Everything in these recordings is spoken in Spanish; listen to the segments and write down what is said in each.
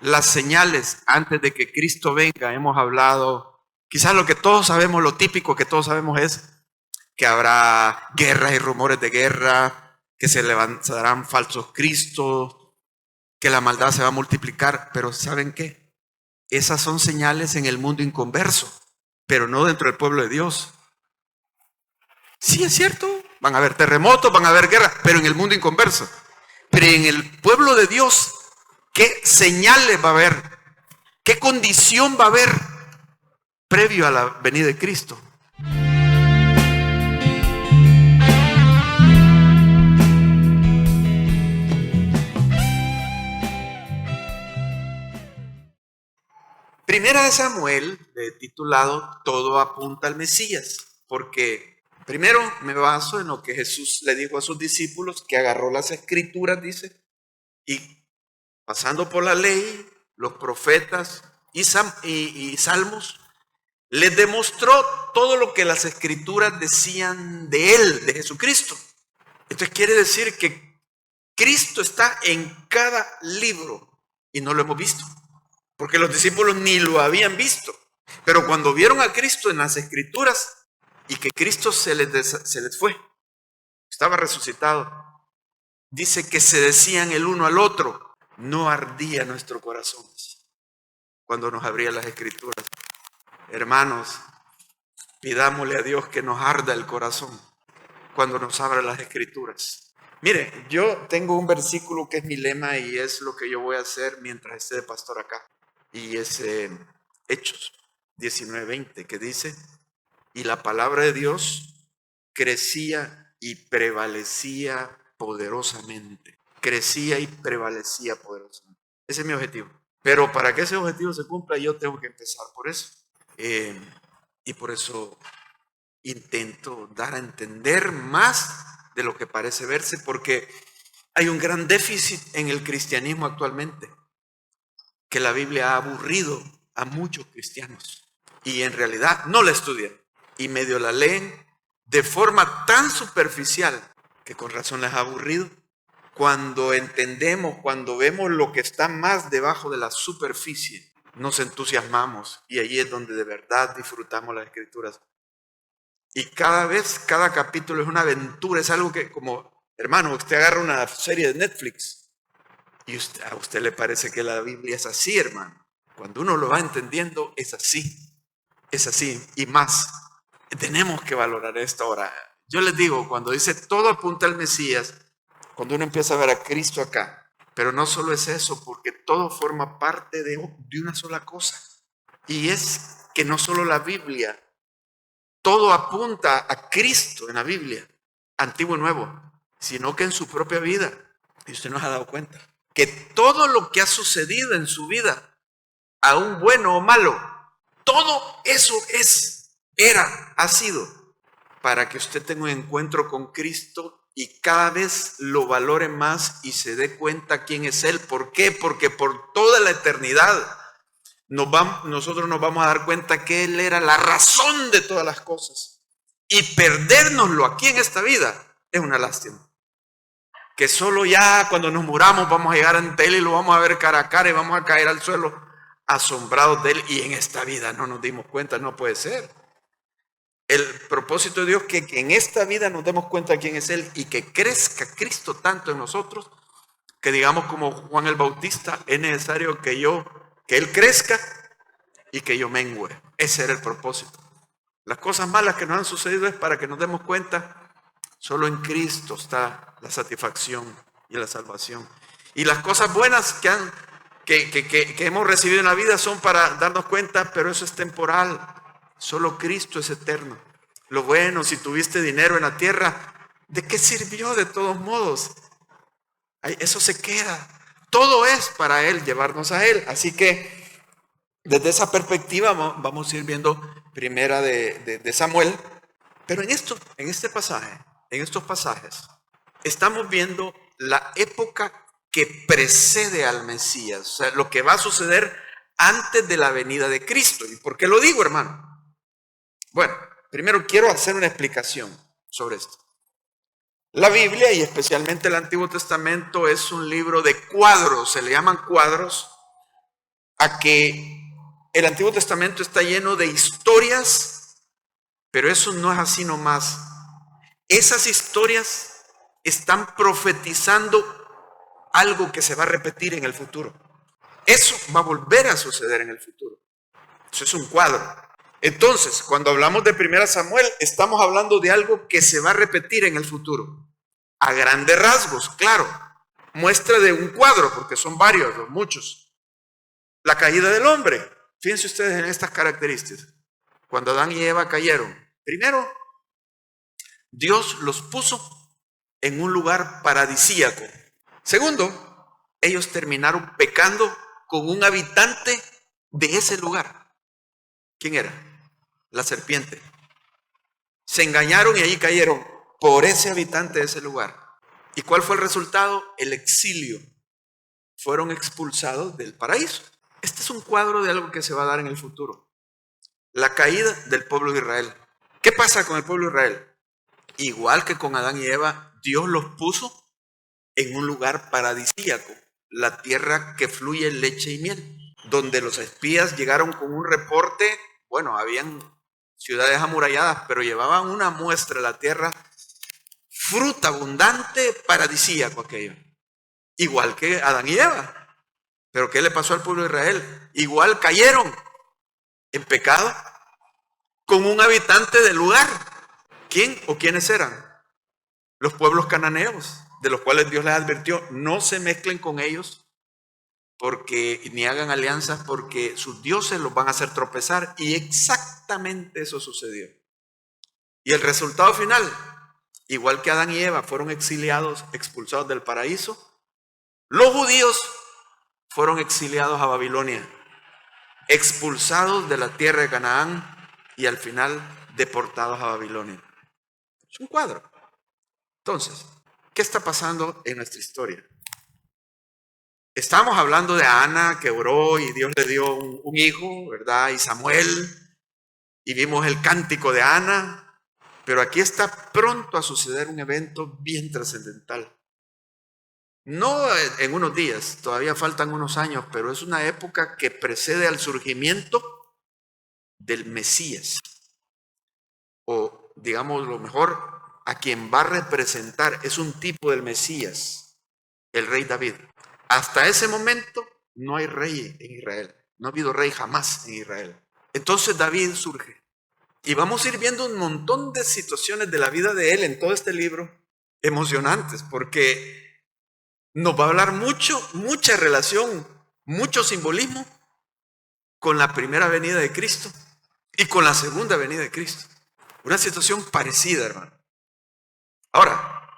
las señales antes de que Cristo venga. Hemos hablado, quizás lo que todos sabemos, lo típico que todos sabemos es que habrá guerras y rumores de guerra, que se levantarán falsos cristos, que la maldad se va a multiplicar. Pero ¿saben qué? Esas son señales en el mundo inconverso, pero no dentro del pueblo de Dios. Sí, es cierto, van a haber terremotos, van a haber guerras, pero en el mundo inconverso. Pero en el pueblo de Dios, ¿qué señales va a haber? ¿Qué condición va a haber previo a la venida de Cristo? Primera de Samuel, titulado Todo apunta al Mesías, porque primero me baso en lo que Jesús le dijo a sus discípulos, que agarró las escrituras, dice, y pasando por la ley, los profetas y salmos, les demostró todo lo que las escrituras decían de él, de Jesucristo. Entonces quiere decir que Cristo está en cada libro y no lo hemos visto, porque los discípulos ni lo habían visto. Pero cuando vieron a Cristo en las escrituras y que Cristo se les fue, estaba resucitado, dice que se decían el uno al otro, no ardía nuestro corazón cuando nos abría las escrituras. Hermanos, pidámosle a Dios que nos arda el corazón cuando nos abra las escrituras. Mire, yo tengo un versículo que es mi lema y es lo que yo voy a hacer mientras esté de pastor acá. Y es Hechos 19:20, que dice: y la palabra de Dios crecía y prevalecía poderosamente. Crecía y prevalecía poderosamente. Ese es mi objetivo. Pero para que ese objetivo se cumpla, yo tengo que empezar por eso. Y por eso intento dar a entender más de lo que parece verse, porque hay un gran déficit en el cristianismo actualmente, que la Biblia ha aburrido a muchos cristianos y en realidad no la estudian y medio la leen de forma tan superficial que con razón les ha aburrido. Cuando entendemos, cuando vemos lo que está más debajo de la superficie, nos entusiasmamos y ahí es donde de verdad disfrutamos las escrituras. Y cada vez, cada capítulo es una aventura, es algo que, como hermano, usted agarra una serie de Netflix y a usted le parece que la Biblia es así, hermano. Cuando uno lo va entendiendo, es así y más. Tenemos que valorar esto ahora. Yo les digo, cuando dice todo apunta al Mesías, cuando uno empieza a ver a Cristo acá, pero no solo es eso, porque todo forma parte de una sola cosa. Y es que no solo la Biblia, todo apunta a Cristo en la Biblia, Antiguo y Nuevo, sino que en su propia vida. Y usted no se ha dado cuenta que todo lo que ha sucedido en su vida, aún bueno o malo, todo eso ha sido para que usted tenga un encuentro con Cristo y cada vez lo valore más y se dé cuenta quién es Él. ¿Por qué? Porque por toda la eternidad nosotros nos vamos a dar cuenta que Él era la razón de todas las cosas. Y perdérnoslo aquí en esta vida es una lástima. Que solo ya cuando nos muramos vamos a llegar ante Él y lo vamos a ver cara a cara y vamos a caer al suelo asombrados de Él, y en esta vida no nos dimos cuenta. No puede ser. El propósito de Dios es que en esta vida nos demos cuenta de quién es Él y que crezca Cristo tanto en nosotros que digamos como Juan el Bautista, es necesario que Él crezca y que yo mengüe. Ese era el propósito. Las cosas malas que nos han sucedido es para que nos demos cuenta, solo en Cristo está la satisfacción y la salvación. Y las cosas buenas que hemos recibido en la vida son para darnos cuenta, pero eso es temporal. Solo Cristo es eterno. Lo bueno, si tuviste dinero en la tierra, ¿de qué sirvió de todos modos? Eso se queda. Todo es para Él, llevarnos a Él. Así que desde esa perspectiva vamos a ir viendo primera de Samuel. Pero en estos pasajes, estamos viendo la época que precede al Mesías. O sea, lo que va a suceder antes de la venida de Cristo. ¿Y por qué lo digo, hermano? Bueno, primero quiero hacer una explicación sobre esto. La Biblia, y especialmente el Antiguo Testamento, es un libro de cuadros, se le llaman cuadros, a que el Antiguo Testamento está lleno de historias, pero eso no es así nomás. Esas historias están profetizando algo que se va a repetir en el futuro. Eso va a volver a suceder en el futuro. Eso es un cuadro. Entonces, cuando hablamos de 1 Samuel, estamos hablando de algo que se va a repetir en el futuro. A grandes rasgos, claro. Muestra de un cuadro, porque son varios, muchos. La caída del hombre. Fíjense ustedes en estas características. Cuando Adán y Eva cayeron, primero, Dios los puso en un lugar paradisíaco. Segundo, ellos terminaron pecando con un habitante de ese lugar. ¿Quién era? La serpiente. Se engañaron y allí cayeron por ese habitante de ese lugar. ¿Y cuál fue el resultado? El exilio. Fueron expulsados del paraíso. Este es un cuadro de algo que se va a dar en el futuro. La caída del pueblo de Israel. ¿Qué pasa con el pueblo de Israel? Igual que con Adán y Eva, Dios los puso en un lugar paradisíaco, la tierra que fluye leche y miel, donde los espías llegaron con un reporte. Bueno, habían ciudades amuralladas, pero llevaban una muestra de la tierra, fruta abundante, paradisíaco aquello. Igual que Adán y Eva. Pero ¿qué le pasó al pueblo de Israel? Igual cayeron en pecado con un habitante del lugar. ¿Quién o quiénes eran? Los pueblos cananeos, de los cuales Dios les advirtió, no se mezclen con ellos porque ni hagan alianzas, porque sus dioses los van a hacer tropezar. Y exactamente eso sucedió. Y el resultado final, igual que Adán y Eva fueron exiliados, expulsados del paraíso, los judíos fueron exiliados a Babilonia, expulsados de la tierra de Canaán y al final deportados a Babilonia. Es un cuadro. Entonces, ¿qué está pasando en nuestra historia? Estamos hablando de Ana que oró y Dios le dio un hijo, ¿verdad? Y Samuel, y vimos el cántico de Ana, pero aquí está pronto a suceder un evento bien trascendental. No en unos días, todavía faltan unos años, pero es una época que precede al surgimiento del Mesías, o digamos lo mejor, a quien va a representar, es un tipo del Mesías, el rey David. Hasta ese momento no hay rey en Israel, no ha habido rey jamás en Israel. Entonces David surge, y vamos a ir viendo un montón de situaciones de la vida de él en todo este libro, emocionantes, porque nos va a hablar mucha relación, mucho simbolismo con la primera venida de Cristo y con la segunda venida de Cristo. Una situación parecida, hermano. Ahora,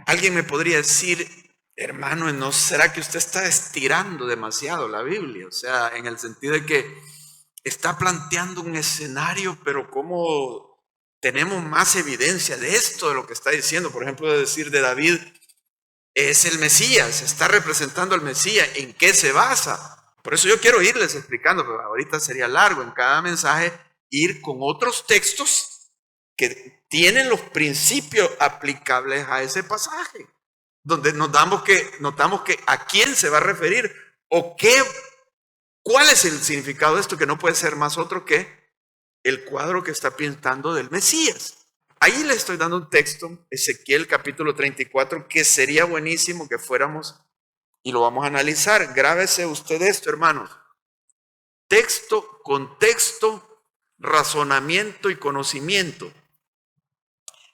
alguien me podría decir, hermano, ¿no será que usted está estirando demasiado la Biblia? O sea, en el sentido de que está planteando un escenario, pero ¿cómo tenemos más evidencia de esto, de lo que está diciendo? Por ejemplo, de decir de David, es el Mesías, está representando al Mesías. ¿En qué se basa? Por eso yo quiero irles explicando, pero ahorita sería largo en cada mensaje ir con otros textos que tienen los principios aplicables a ese pasaje, donde notamos que a quién se va a referir o cuál es el significado de esto, que no puede ser más otro que el cuadro que está pintando del Mesías. Ahí le estoy dando un texto, Ezequiel capítulo 34, que sería buenísimo que fuéramos y lo vamos a analizar. Grábese usted esto, hermanos. Texto, contexto, razonamiento y conocimiento.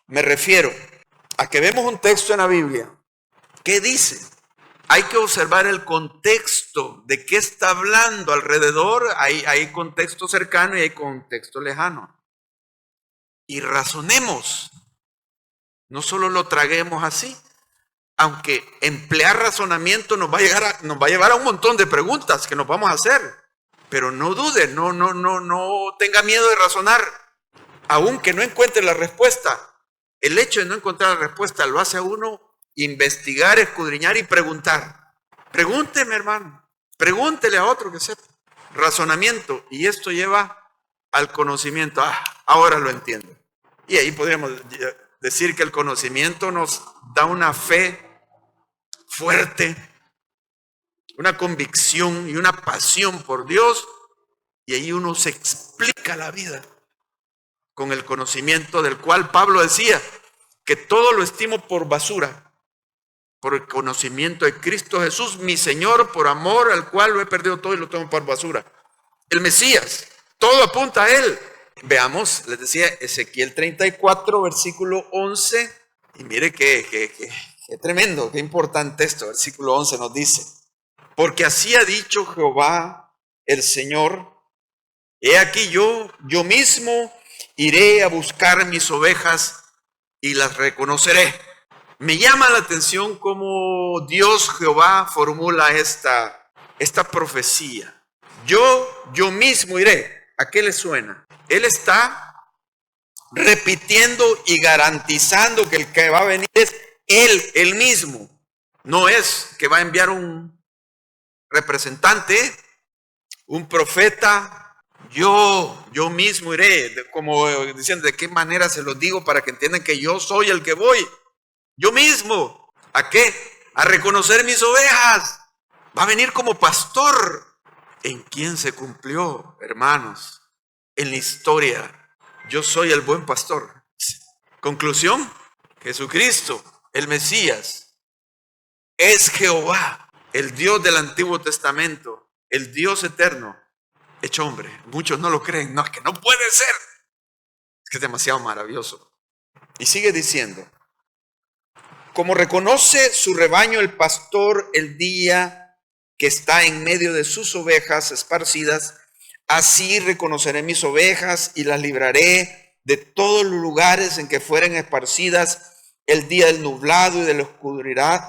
Me refiero a que vemos un texto en la Biblia. ¿Qué dice? Hay que observar el contexto, de qué está hablando alrededor. Hay contexto cercano y hay contexto lejano. Y razonemos, no solo lo traguemos así, aunque emplear razonamiento nos va a llevar a un montón de preguntas que nos vamos a hacer, pero no dude, no tenga miedo de razonar, aunque no encuentre la respuesta. El hecho de no encontrar la respuesta lo hace a uno investigar, escudriñar y preguntar. Pregúnteme, hermano, pregúntele a otro que sepa. Razonamiento, y esto lleva al conocimiento. Ahora lo entiendo. Y ahí podríamos decir que el conocimiento nos da una fe fuerte, una convicción y una pasión por Dios, y ahí uno se explica la vida con el conocimiento del cual Pablo decía que todo lo estimo por basura, por el conocimiento de Cristo Jesús, mi Señor, por amor al cual lo he perdido todo y lo tomo por basura. El Mesías, todo apunta a Él. Veamos, les decía, Ezequiel 34, versículo 11, y mire qué tremendo, qué importante esto. Versículo 11 nos dice: porque así ha dicho Jehová el Señor, he aquí yo mismo iré a buscar mis ovejas y las reconoceré. Me llama la atención cómo Dios Jehová formula esta profecía. Yo mismo iré. ¿A qué le suena? Él está repitiendo y garantizando que el que va a venir es él mismo. No es que va a enviar un representante, un profeta. Yo mismo iré, como diciendo, ¿de qué manera se los digo para que entiendan que yo soy el que voy? Yo mismo. ¿A qué? A reconocer mis ovejas. Va a venir como pastor. ¿En quién se cumplió, hermanos? En la historia. Yo soy el buen pastor. Conclusión: Jesucristo, el Mesías, es Jehová, el Dios del Antiguo Testamento, el Dios eterno, hecho hombre. Muchos no lo creen. No, es que no puede ser. Es que es demasiado maravilloso. Y sigue diciendo: como reconoce su rebaño el pastor el día que está en medio de sus ovejas esparcidas, así reconoceré mis ovejas y las libraré de todos los lugares en que fueren esparcidas el día del nublado y de la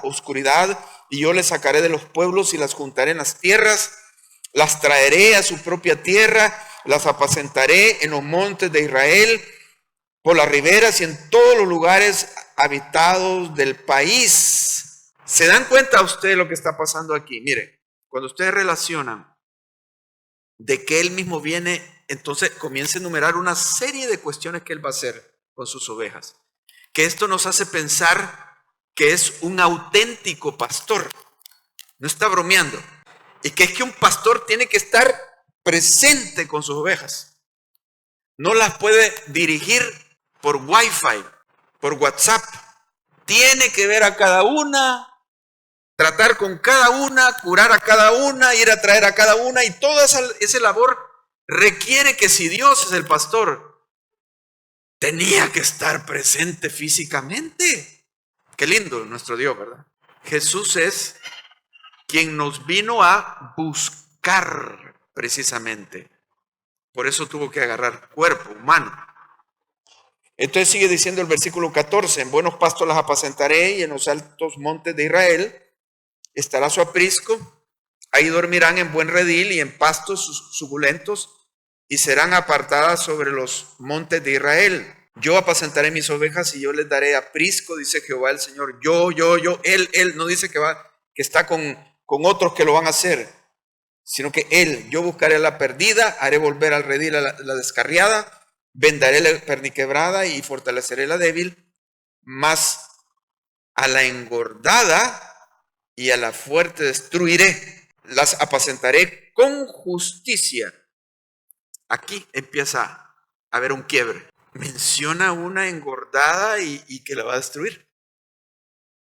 oscuridad, y yo les sacaré de los pueblos y las juntaré en las tierras, las traeré a su propia tierra, las apacentaré en los montes de Israel, por las riberas y en todos los lugares habitados del país. ¿Se dan cuenta ustedes lo que está pasando aquí? Mire, cuando ustedes relacionan de que Él mismo viene, entonces comienza a enumerar una serie de cuestiones que Él va a hacer con sus ovejas. Que esto nos hace pensar que es un auténtico pastor. No está bromeando. Y que es que un pastor tiene que estar presente con sus ovejas. No las puede dirigir por Wi-Fi, por WhatsApp. Tiene que ver a cada una, tratar con cada una, curar a cada una, ir a traer a cada una, y toda esa labor requiere que, si Dios es el pastor, tenía que estar presente físicamente. Qué lindo nuestro Dios, ¿verdad? Jesús es quien nos vino a buscar precisamente. Por eso tuvo que agarrar cuerpo humano. Entonces sigue diciendo el versículo 14: en buenos pastos las apacentaré y en los altos montes de Israel estará su aprisco. Ahí dormirán en buen redil y en pastos suculentos, y serán apartadas sobre los montes de Israel. Yo apacentaré mis ovejas y yo les daré aprisco, dice Jehová el Señor. Yo, Él no dice que está con otros que lo van a hacer, sino que Él. Yo buscaré a la perdida, haré volver al redil a la descarriada, vendaré la perniquebrada y fortaleceré la débil, mas a la engordada y a la fuerte destruiré, las apacentaré con justicia. Aquí empieza a haber un quiebre. Menciona una engordada y que la va a destruir.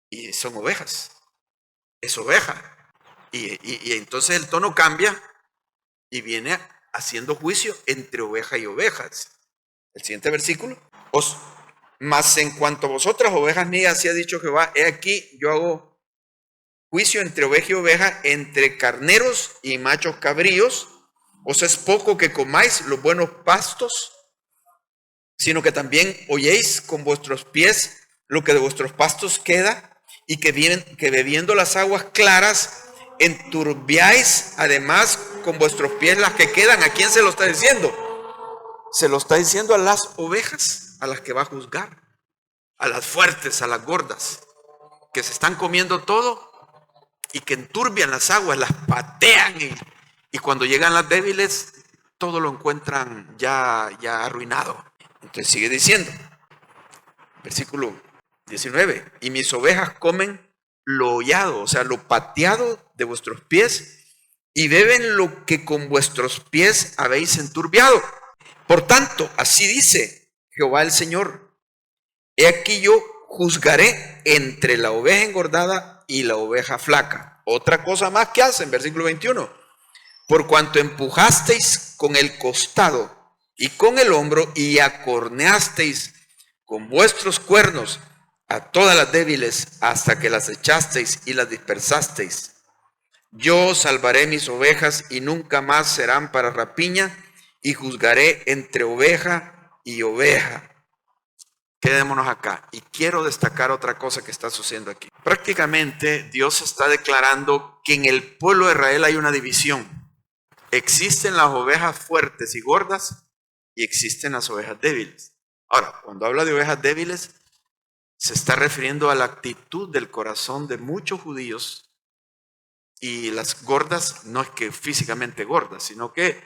Y son ovejas. Es oveja. Y entonces el tono cambia y viene haciendo juicio entre oveja y ovejas. El siguiente versículo: mas en cuanto a vosotras, ovejas mías, así ha dicho Jehová, he aquí yo hago juicio entre oveja y oveja, entre carneros y machos cabríos. Os es poco que comáis los buenos pastos, sino que también oyéis con vuestros pies lo que de vuestros pastos queda, y que bebiendo las aguas claras enturbiáis además con vuestros pies las que quedan. ¿A quién se lo está diciendo? Se lo está diciendo a las ovejas, a las que va a juzgar, a las fuertes, a las gordas, que se están comiendo todo y que enturbian las aguas, las patean, y cuando llegan las débiles, todo lo encuentran ya arruinado. Entonces sigue diciendo, versículo 19: y mis ovejas comen lo hollado, o sea, lo pateado de vuestros pies, y beben lo que con vuestros pies habéis enturbiado. Por tanto, así dice Jehová el Señor: he aquí yo juzgaré entre la oveja engordada y la oveja flaca. Otra cosa más que hacen, versículo 21. Por cuanto empujasteis con el costado y con el hombro y acorneasteis con vuestros cuernos a todas las débiles hasta que las echasteis y las dispersasteis. Yo salvaré mis ovejas y nunca más serán para rapiña, y juzgaré entre oveja y oveja. Quedémonos acá. Y quiero destacar otra cosa que está sucediendo aquí. Prácticamente Dios está declarando que en el pueblo de Israel hay una división. Existen las ovejas fuertes y gordas y existen las ovejas débiles. Ahora, cuando habla de ovejas débiles, se está refiriendo a la actitud del corazón de muchos judíos. Y las gordas no es que físicamente gordas, sino que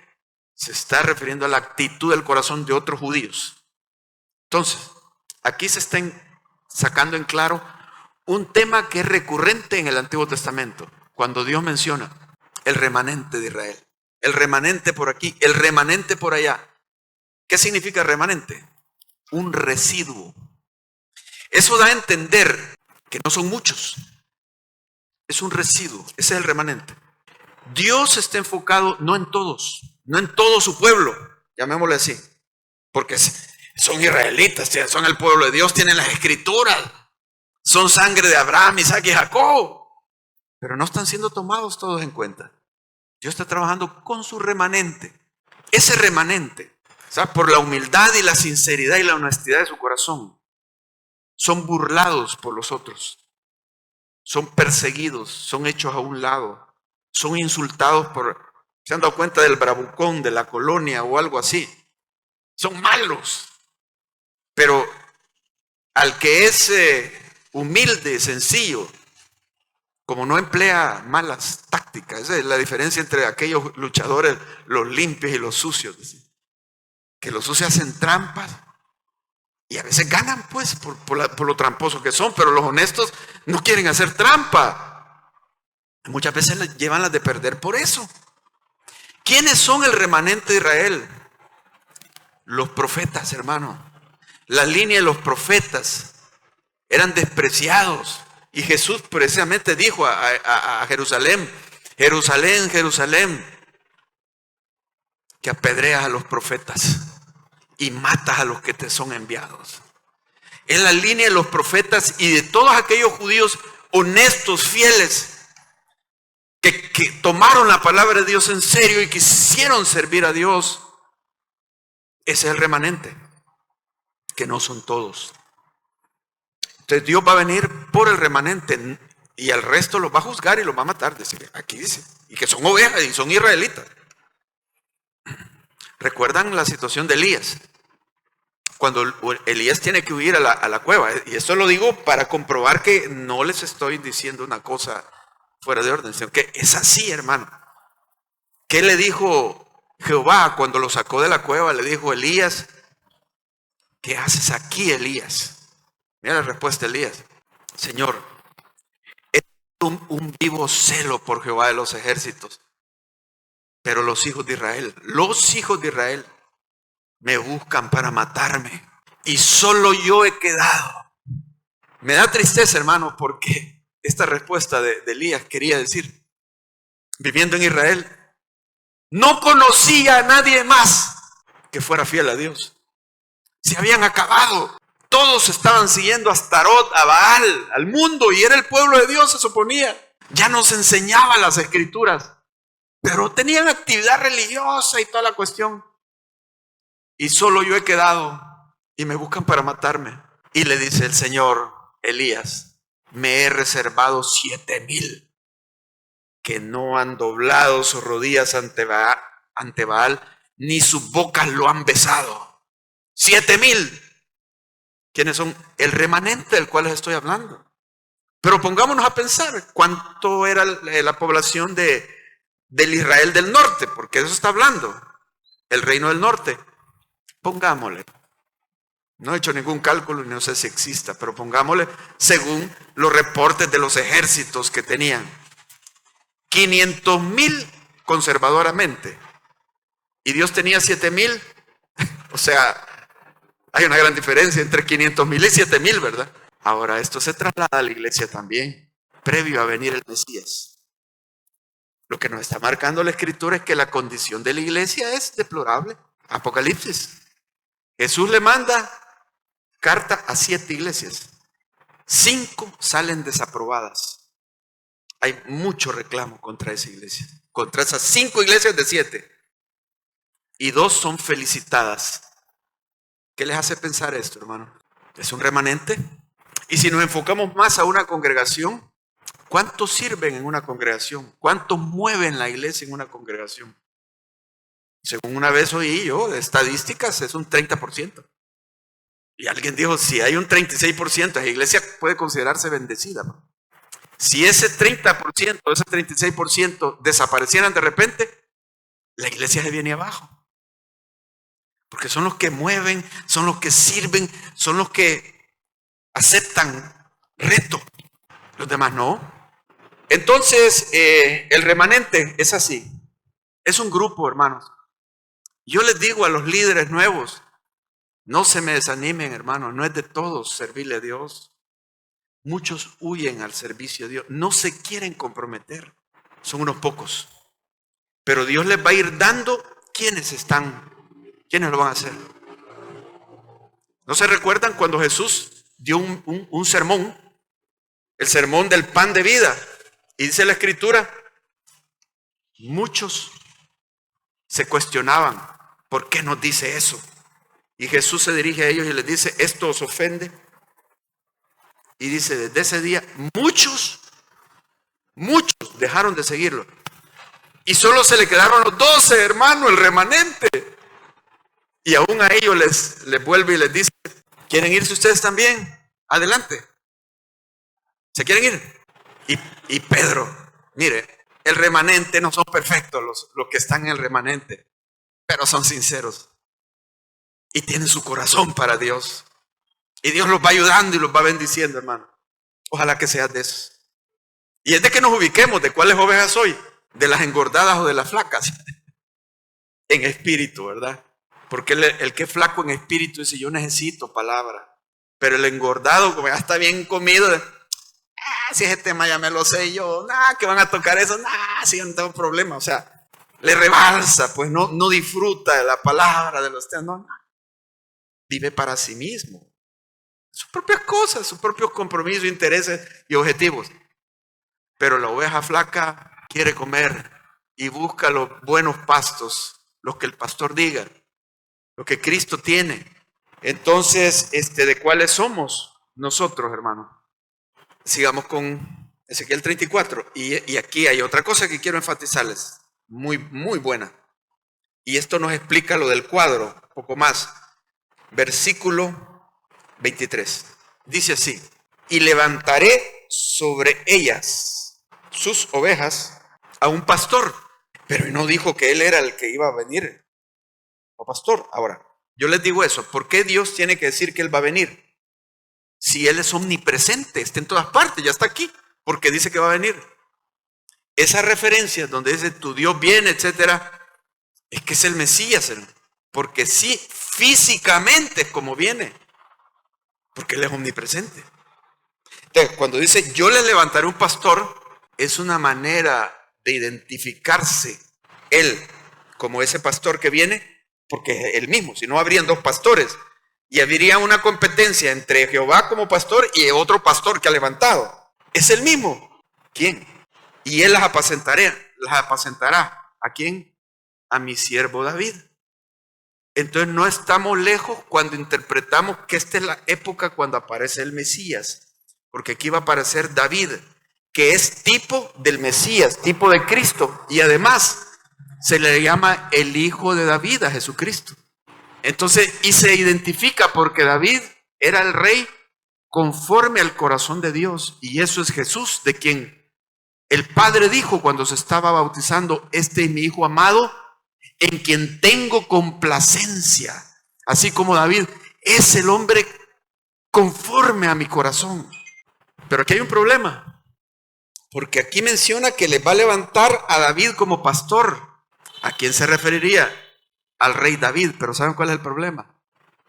se está refiriendo a la actitud del corazón de otros judíos. Entonces, aquí se está sacando en claro un tema que es recurrente en el Antiguo Testamento, cuando Dios menciona el remanente de Israel. El remanente por aquí, el remanente por allá. ¿Qué significa remanente? Un residuo. Eso da a entender que no son muchos. Es un residuo, ese es el remanente. Dios está enfocado no en todos, no en todo su pueblo, llamémosle así, porque son israelitas, son el pueblo de Dios, tienen las escrituras, son sangre de Abraham, Isaac y Jacob, pero no están siendo tomados todos en cuenta. Dios está trabajando con su remanente, ese remanente, ¿sabes? Por la humildad y la sinceridad y la honestidad de su corazón, son burlados por los otros. Son perseguidos, son hechos a un lado, son insultados por, ¿se han dado cuenta del bravucón de la colonia o algo así? Son malos. Pero al que es humilde, sencillo, como no emplea malas tácticas, esa es la diferencia entre aquellos luchadores, los limpios y los sucios. Que los sucios hacen trampas y a veces ganan pues por lo tramposos que son, pero los honestos no quieren hacer trampa. Muchas veces les llevan las de perder por eso. ¿Quiénes son el remanente de Israel? Los profetas, hermano. La línea de los profetas eran despreciados. Y Jesús precisamente dijo a Jerusalén: Jerusalén, Jerusalén, que apedreas a los profetas y matas a los que te son enviados. En la línea de los profetas y de todos aquellos judíos honestos, fieles, que tomaron la palabra de Dios en serio y quisieron servir a Dios. Ese es el remanente, que no son todos. Entonces Dios va a venir por el remanente y al resto los va a juzgar y los va a matar. Aquí dice, y que son ovejas y son israelitas. ¿Recuerdan la situación de Elías? Cuando Elías tiene que huir a la cueva. Y esto lo digo para comprobar que no les estoy diciendo una cosa fuera de orden, sino que es así, hermano. ¿Qué le dijo Jehová cuando lo sacó de la cueva? Le dijo: Elías, ¿qué haces aquí, Elías? Mira la respuesta de Elías: Señor, es un vivo celo por Jehová de los ejércitos, pero los hijos de Israel me buscan para matarme y solo yo he quedado. Me da tristeza, hermano, porque esta respuesta de Elías quería decir: viviendo en Israel, no conocía a nadie más que fuera fiel a Dios. Se habían acabado. Todos estaban siguiendo a Astarot, a Baal, al mundo, y era el pueblo de Dios, se suponía. Ya nos enseñaban las escrituras, pero tenían actividad religiosa y toda la cuestión. Y solo yo he quedado y me buscan para matarme. Y le dice el Señor: Elías, me he reservado 7,000 que no han doblado sus rodillas ante Baal, ni sus bocas lo han besado. 7,000. ¿Quiénes son? El remanente del cual les estoy hablando. Pero pongámonos a pensar cuánto era la población del Israel del norte, porque de eso está hablando, el reino del norte. Pongámosle No he hecho ningún cálculo y no sé si exista, pero pongámosle según los reportes de los ejércitos que tenían. 500,000 conservadoramente. Y Dios tenía 7,000. O sea, hay una gran diferencia entre 500,000 y 7,000, ¿verdad? Ahora, esto se traslada a la iglesia también, previo a venir el Mesías. Lo que nos está marcando la Escritura es que la condición de la iglesia es deplorable. Apocalipsis. Jesús le manda carta a 7 iglesias. 5 salen desaprobadas. Hay mucho reclamo contra esa iglesia. Contra esas 5 iglesias de 7. Y 2 son felicitadas. ¿Qué les hace pensar esto, hermano? ¿Es un remanente? Y si nos enfocamos más a una congregación, ¿cuántos sirven en una congregación? ¿Cuántos mueven la iglesia en una congregación? Según una vez oí yo, de estadísticas, es un 30%. Y alguien dijo, si hay un 36%, la iglesia puede considerarse bendecida, ¿no? Si ese 30%, ese 36% desaparecieran de repente, la iglesia se viene abajo. Porque son los que mueven, son los que sirven, son los que aceptan reto. Los demás no. Entonces, el remanente es así. Es un grupo, hermanos. Yo les digo a los líderes nuevos, no se me desanimen, hermanos, no es de todos servirle a Dios. Muchos huyen al servicio de Dios, no se quieren comprometer, son unos pocos. Pero Dios les va a ir dando quiénes lo van a hacer. ¿No se recuerdan cuando Jesús dio un sermón? El sermón del pan de vida. Y dice la Escritura, muchos se cuestionaban, ¿por qué nos dice eso? Y Jesús se dirige a ellos y les dice, ¿esto os ofende? Y dice, desde ese día, muchos dejaron de seguirlo. Y solo se le quedaron los 12, hermano, el remanente. Y aún a ellos les vuelve y les dice, ¿quieren irse ustedes también? Adelante. ¿Se quieren ir? Y Pedro, mire, el remanente no son perfectos los que están en el remanente, pero son sinceros. Y tienen su corazón para Dios. Y Dios los va ayudando y los va bendiciendo, hermano. Ojalá que seas de esos. Y es de que nos ubiquemos de cuáles ovejas soy, de las engordadas o de las flacas. En espíritu, ¿verdad? Porque el que es flaco en espíritu dice, yo necesito palabra. Pero el engordado, como ya está bien comido, si ese tema ya me lo sé yo, que van a tocar eso, si yo no tengo problema. O sea, le rebalsa, pues no disfruta de la palabra, de los temas, no. Vive para sí mismo. Sus propias cosas, sus propios compromisos, intereses y objetivos. Pero la oveja flaca quiere comer y busca los buenos pastos, los que el pastor diga, lo que Cristo tiene. Entonces, ¿de cuáles somos nosotros, hermano? Sigamos con Ezequiel 34. Y aquí hay otra cosa que quiero enfatizarles, muy, muy buena. Y esto nos explica lo del cuadro, un poco más. Versículo 23. Dice así, y levantaré sobre ellas, sus ovejas, a un pastor. Pero no dijo que él era el que iba a venir, o pastor. Ahora, yo les digo eso, ¿por qué Dios tiene que decir que él va a venir? Si él es omnipresente, está en todas partes, ya está aquí, porque dice que va a venir. Esa referencia donde dice tu Dios viene, etcétera, es que es el Mesías, porque sí, físicamente es como viene, porque él es omnipresente. Entonces, cuando dice yo le levantaré un pastor, es una manera de identificarse él como ese pastor que viene, porque es él mismo, si no habrían 2 pastores y habría una competencia entre Jehová como pastor y otro pastor que ha levantado. Es el mismo. ¿Quién? Y él las apacentará. ¿A quién? A mi siervo David. Entonces no estamos lejos cuando interpretamos que esta es la época cuando aparece el Mesías, porque aquí va a aparecer David, que es tipo del Mesías, tipo de Cristo, y además se le llama el hijo de David a Jesucristo. Entonces, y se identifica porque David era el rey conforme al corazón de Dios, y eso es Jesús, de quien el Padre dijo cuando se estaba bautizando, este es mi hijo amado, en quien tengo complacencia. Así como David, es el hombre conforme a mi corazón. Pero aquí hay un problema, porque aquí menciona que le va a levantar a David como pastor. ¿A quién se referiría? Al rey David. Pero ¿saben cuál es el problema?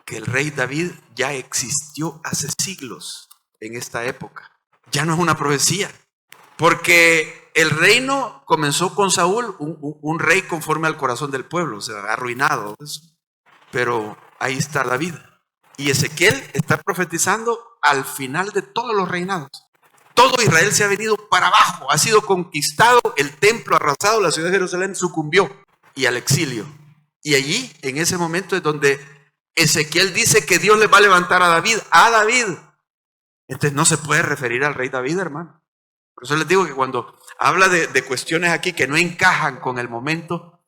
Que el rey David ya existió hace siglos en esta época. Ya no es una profecía, porque el reino comenzó con Saúl, un rey conforme al corazón del pueblo, o sea, arruinado. Pero ahí está David. Y Ezequiel está profetizando al final de todos los reinados. Todo Israel se ha venido para abajo, ha sido conquistado, el templo arrasado, la ciudad de Jerusalén sucumbió y al exilio. Y allí, en ese momento, es donde Ezequiel dice que Dios le va a levantar a David. A David. Entonces no se puede referir al rey David, hermano. Por eso les digo que cuando habla de cuestiones aquí que no encajan con el momento,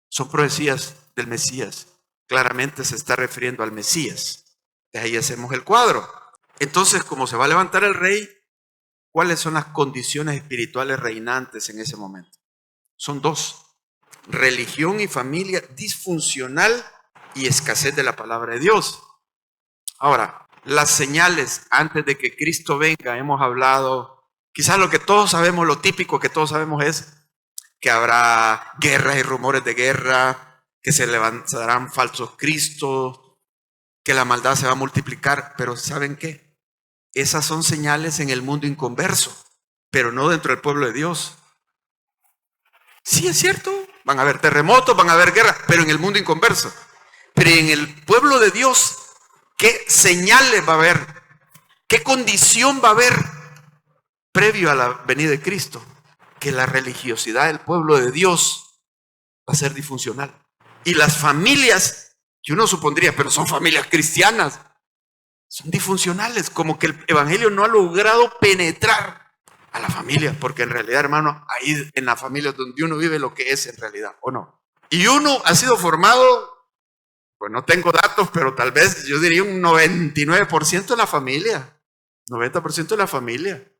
son profecías del Mesías. Claramente se está refiriendo al Mesías. De ahí hacemos el cuadro. Entonces, como se va a levantar el rey, ¿cuáles son las condiciones espirituales reinantes en ese momento? Son dos: religión y familia disfuncional y escasez de la palabra de Dios. Ahora, las señales antes de que Cristo venga, hemos hablado, quizás lo que todos sabemos, lo típico que todos sabemos es que habrá guerras y rumores de guerra, que se levantarán falsos cristos, que la maldad se va a multiplicar. Pero ¿saben qué? Esas son señales en el mundo inconverso, pero no dentro del pueblo de Dios. Sí, es cierto, van a haber terremotos, van a haber guerras, pero en el mundo inconverso. Pero en el pueblo de Dios, ¿qué señales va a haber? ¿Qué condición va a haber previo a la venida de Cristo? Que la religiosidad del pueblo de Dios va a ser disfuncional. Y las familias, que uno supondría, pero son familias cristianas, son disfuncionales, como que el evangelio no ha logrado penetrar a la familia, porque en realidad, hermano, ahí en la familia es donde uno vive lo que es en realidad, ¿o no? Y uno ha sido formado, pues no tengo datos, pero tal vez yo diría un 99% de la familia, 90% de la familia.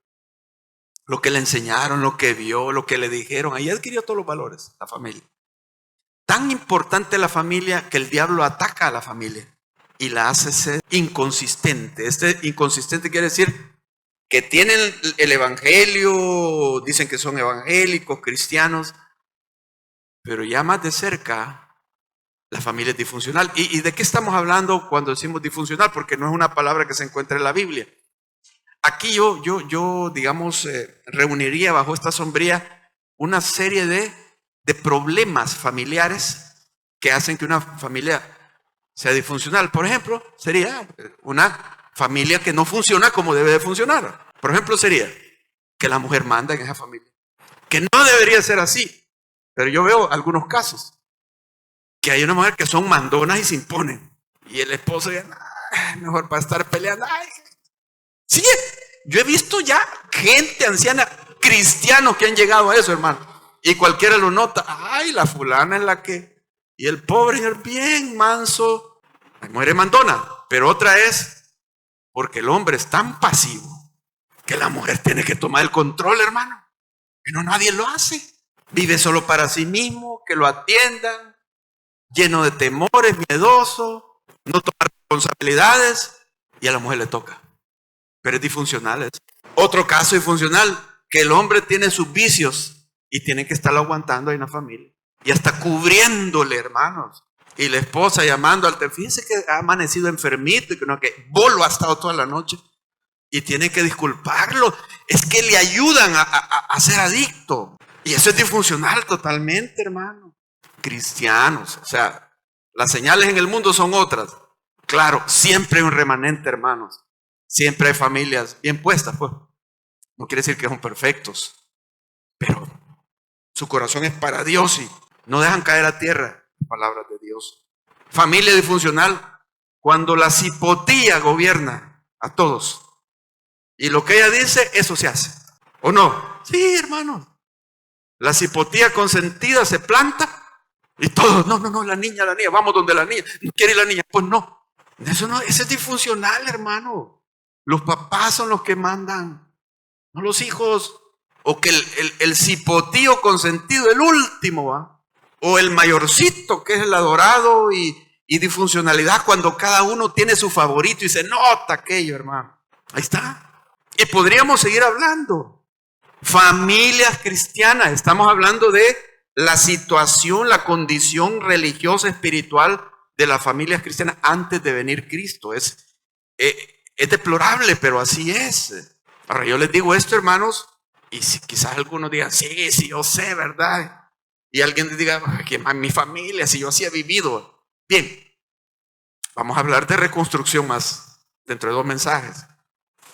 Lo que le enseñaron, lo que vio, lo que le dijeron, ahí adquirió todos los valores, la familia. Tan importante la familia que el diablo ataca a la familia y la hace ser inconsistente. Este inconsistente quiere decir que tienen el evangelio, dicen que son evangélicos, cristianos, pero ya más de cerca la familia es disfuncional. ¿Y de qué estamos hablando cuando decimos disfuncional? Porque no es una palabra que se encuentra en la Biblia. Aquí yo digamos, reuniría bajo esta sombría una serie de problemas familiares que hacen que una familia sea disfuncional. Por ejemplo, sería una familia que no funciona como debe de funcionar. Por ejemplo, sería que la mujer manda en esa familia, que no debería ser así. Pero yo veo algunos casos que hay una mujer que son mandonas y se imponen, y el esposo ya, mejor para estar peleando. Ay, sí, yo he visto ya gente anciana, cristianos que han llegado a eso, hermano, y cualquiera lo nota. Ay, la fulana es la que, y el pobre es bien manso. Hay mujeres mandonas, pero otra es porque el hombre es tan pasivo que la mujer tiene que tomar el control, hermano, que no nadie lo hace. Vive solo para sí mismo, que lo atiendan, lleno de temores, miedoso, no toma responsabilidades, y a la mujer le toca. Pero es disfuncional. Otro caso disfuncional, que el hombre tiene sus vicios y tiene que estarlo aguantando ahí en la familia. Y hasta cubriéndole, hermanos. Y la esposa llamando al teléfono, fíjese que ha amanecido enfermito y que no, que bolo ha estado toda la noche. Y tiene que disculparlo. Es que le ayudan a ser adicto. Y eso es disfuncional totalmente, hermano. Cristianos, o sea, las señales en el mundo son otras. Claro, siempre hay un remanente, hermanos. Siempre hay familias bien puestas, pues. No quiere decir que son perfectos, pero su corazón es para Dios y no dejan caer a tierra las palabras de Dios. Familia disfuncional, cuando la cipotía gobierna a todos. Y lo que ella dice, eso se hace. ¿O no? Sí, hermanos. La cipotía consentida se planta y todos, no, la niña, vamos donde la niña. ¿No quiere ir la niña? Pues no. Eso es disfuncional, hermano. Los papás son los que mandan, no los hijos. O que el cipotío consentido, el último, ¿va? O el mayorcito, que es el adorado y Y disfuncionalidad cuando cada uno tiene su favorito y se nota aquello, hermano. Ahí está. Y podríamos seguir hablando. Familias cristianas, estamos hablando de la situación, la condición religiosa, espiritual de las familias cristianas antes de venir Cristo. Es deplorable, pero así es. Ahora yo les digo esto, hermanos, y si quizás algunos digan, sí, yo sé, ¿verdad? Y alguien les diga, que mi familia, si yo así he vivido. Bien, vamos a hablar de reconstrucción más dentro de 2 mensajes.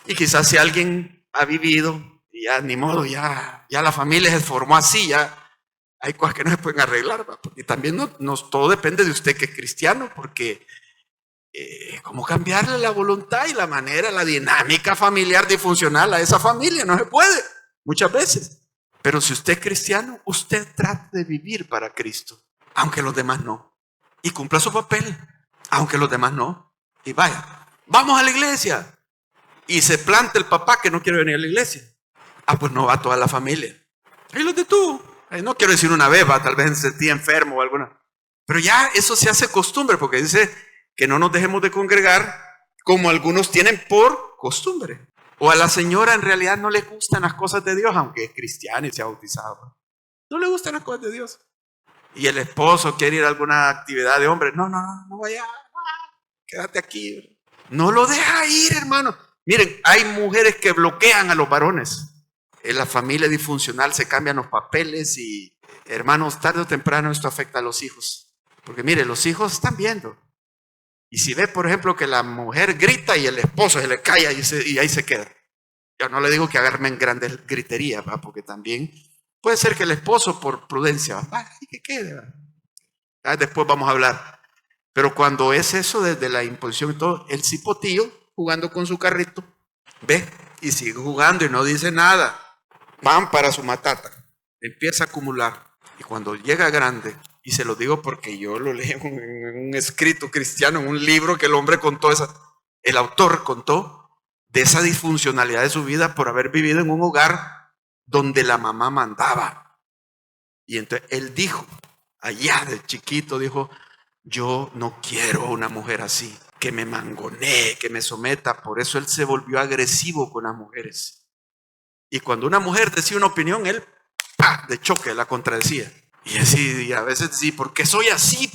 Y quizás si alguien ha vivido, y ya ni modo, ya la familia se formó así, ya hay cosas que no se pueden arreglar. Y también todo depende de usted que es cristiano, porque cómo cambiarle la voluntad y la manera, la dinámica familiar disfuncional a esa familia, no se puede, muchas veces. Pero si usted es cristiano, usted trata de vivir para Cristo, aunque los demás no. Y cumpla su papel, aunque los demás no. Y vaya, vamos a la iglesia. Y se planta el papá que no quiere venir a la iglesia. Pues no va toda la familia. Ahí los detuvo. No quiero decir una vez, tal vez se sentía enfermo o alguna. Pero ya eso se hace costumbre, porque dice que no nos dejemos de congregar como algunos tienen por costumbre. O a la señora en realidad no le gustan las cosas de Dios, aunque es cristiana y se ha bautizado. No le gustan las cosas de Dios. Y el esposo quiere ir a alguna actividad de hombre. No vaya, quédate aquí. No lo deja ir, hermano. Miren, hay mujeres que bloquean a los varones. En la familia disfuncional se cambian los papeles y, hermanos, tarde o temprano esto afecta a los hijos. Porque mire, los hijos están viendo. Y si ve, por ejemplo, que la mujer grita y el esposo se le calla y ahí se queda. Yo no le digo que agarren en grandes griterías, ¿va? Porque también puede ser que el esposo, por prudencia, y que quede. ¿Va? Después vamos a hablar. Pero cuando es eso desde la imposición y todo, el cipotillo jugando con su carrito, ve y sigue jugando y no dice nada. Van para su matata, empieza a acumular. Y cuando llega grande, y se lo digo porque yo lo leo en un escrito cristiano, en un libro que el hombre contó, el autor contó de esa disfuncionalidad de su vida por haber vivido en un hogar donde la mamá mandaba. Y entonces él dijo, allá de chiquito, dijo, yo no quiero a una mujer así, que me mangonee, que me someta. Por eso él se volvió agresivo con las mujeres. Y cuando una mujer decía una opinión, él de choque la contradecía. Y así, y a veces sí, ¿por qué soy así?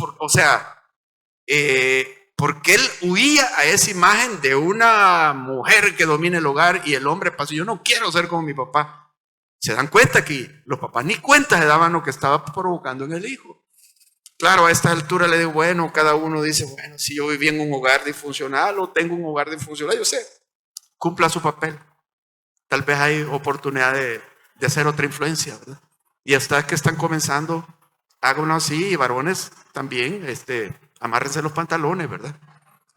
Porque él huía a esa imagen de una mujer que domina el hogar y el hombre pasó. Yo no quiero ser como mi papá. Se dan cuenta que los papás ni cuenta se daban lo que estaba provocando en el hijo. Claro, a esta altura le digo, bueno, cada uno dice, bueno, si yo viví en un hogar disfuncional o tengo un hogar disfuncional, yo sé, cumpla su papel. Tal vez hay oportunidad de hacer otra influencia, ¿verdad? Y hasta que están comenzando, háganlo así, y varones también, amárrense los pantalones, ¿verdad?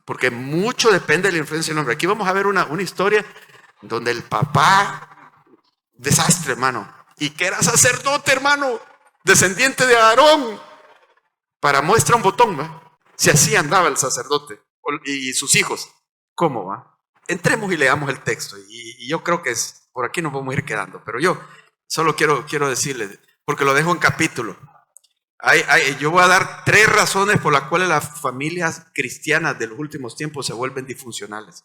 Porque mucho depende de la influencia del hombre. Aquí vamos a ver una historia donde el papá, desastre, hermano, y que era sacerdote, hermano, descendiente de Aarón, para muestra un botón, ¿va? Si así andaba el sacerdote y sus hijos, ¿cómo va? Entremos y leamos el texto, y yo creo que por aquí nos vamos a ir quedando, pero yo solo quiero decirles, porque lo dejo en capítulo. Yo voy a dar 3 razones por las cuales las familias cristianas de los últimos tiempos se vuelven disfuncionales.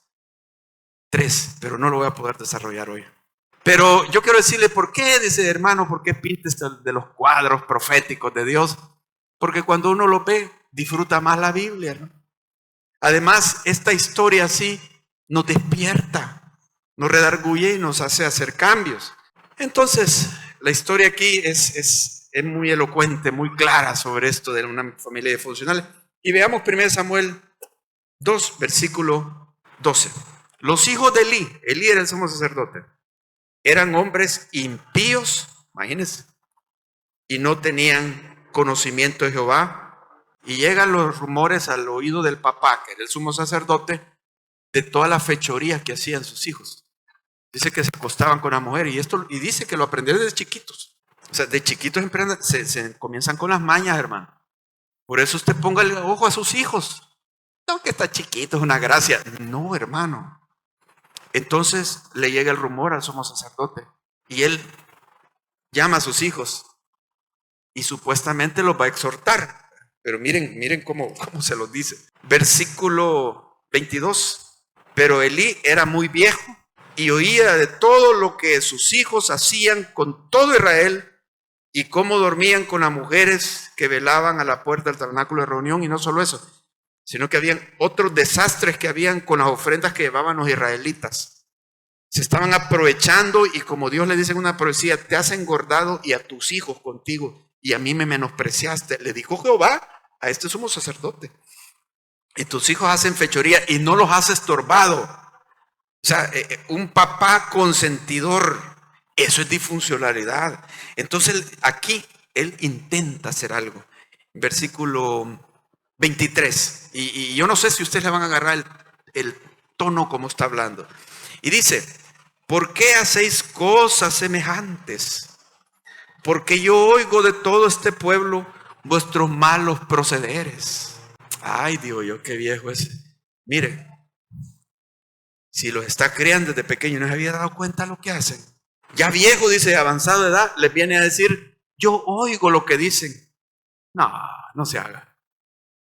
3, pero no lo voy a poder desarrollar hoy. Pero yo quiero decirle por qué, dice hermano, por qué pintes de los cuadros proféticos de Dios. Porque cuando uno lo ve, disfruta más la Biblia, ¿no? Además, esta historia así nos despierta, nos redarguye y nos hace hacer cambios. Entonces, la historia aquí es muy elocuente, muy clara sobre esto de una familia disfuncional. Y veamos 1 Samuel 2, versículo 12. Los hijos de Elí era el sumo sacerdote, eran hombres impíos, imagínense, y no tenían conocimiento de Jehová. Y llegan los rumores al oído del papá, que era el sumo sacerdote, de todas las fechorías que hacían sus hijos. Dice que se acostaban con la mujer y dice que lo aprendieron desde chiquitos. O sea, de chiquitos se comienzan con las mañas, hermano. Por eso usted ponga el ojo a sus hijos. No, que está chiquito, es una gracia. No, hermano. Entonces le llega el rumor al sumo sacerdote y él llama a sus hijos y supuestamente los va a exhortar. Pero miren cómo se los dice. Versículo 22. Pero Elí era muy viejo y oía de todo lo que sus hijos hacían con todo Israel y cómo dormían con las mujeres que velaban a la puerta del tabernáculo de reunión. Y no solo eso, sino que habían otros desastres que habían con las ofrendas que llevaban los israelitas. Se estaban aprovechando y como Dios le dice en una profecía, te has engordado y a tus hijos contigo y a mí me menospreciaste. Le dijo Jehová a este sumo sacerdote. Y tus hijos hacen fechoría y no los has estorbado. O sea, un papá consentidor, eso es disfuncionalidad. Entonces aquí él intenta hacer algo. Versículo 23. Y yo no sé si ustedes le van a agarrar el tono como está hablando. Y dice, ¿por qué hacéis cosas semejantes? Porque yo oigo de todo este pueblo vuestros malos procederes. Ay, digo yo, qué viejo es. Miren, si los está criando desde pequeño, no se había dado cuenta de lo que hacen. Ya viejo, dice, avanzado de edad, les viene a decir, yo oigo lo que dicen. No, no se haga.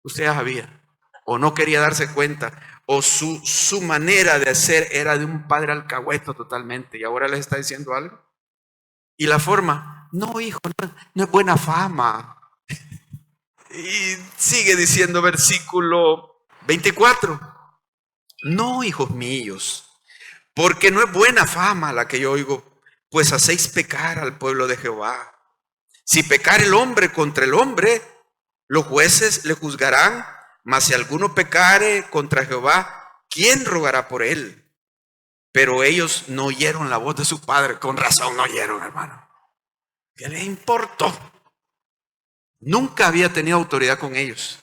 Usted ya sabía, o no quería darse cuenta, o su manera de hacer era de un padre alcahueto totalmente, y ahora les está diciendo algo. Y la forma, no hijo, no es buena fama. Y sigue diciendo versículo 24, no hijos míos, porque no es buena fama la que yo oigo, pues hacéis pecar al pueblo de Jehová. Si pecar el hombre contra el hombre, los jueces le juzgarán, mas si alguno pecare contra Jehová, ¿quién rogará por él? Pero ellos no oyeron la voz de su padre. Con razón no oyeron, hermano. ¿Qué les importó? Nunca había tenido autoridad con ellos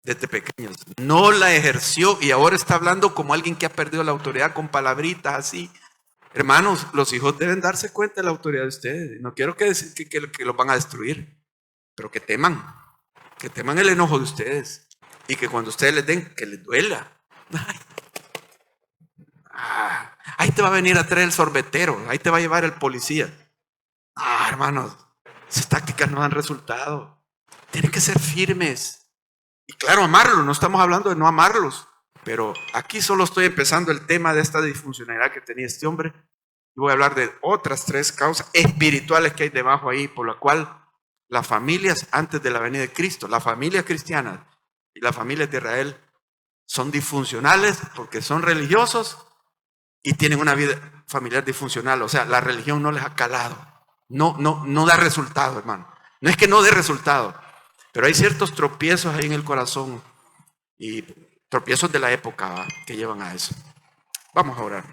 desde pequeños. No la ejerció y ahora está hablando como alguien que ha perdido la autoridad con palabritas así. Hermanos, los hijos deben darse cuenta de la autoridad de ustedes. No quiero que los van a destruir, pero que teman el enojo de ustedes y que cuando ustedes les den, que les duela. Ahí te va a venir a traer el sorbetero, ahí te va a llevar el policía. Hermanos, esas tácticas no dan resultado. Tienen que ser firmes. Y claro, amarlos, no estamos hablando de no amarlos, pero aquí solo estoy empezando el tema de esta disfuncionalidad que tenía este hombre. Y voy a hablar de otras 3 causas espirituales que hay debajo ahí, por la cual las familias antes de la venida de Cristo, las familias cristianas y las familias de Israel son disfuncionales porque son religiosos y tienen una vida familiar disfuncional. O sea, la religión no les ha calado. No da resultado, hermano. No es que no dé resultado, pero hay ciertos tropiezos ahí en el corazón y tropiezos de la época, ¿va?, que llevan a eso. Vamos a orar.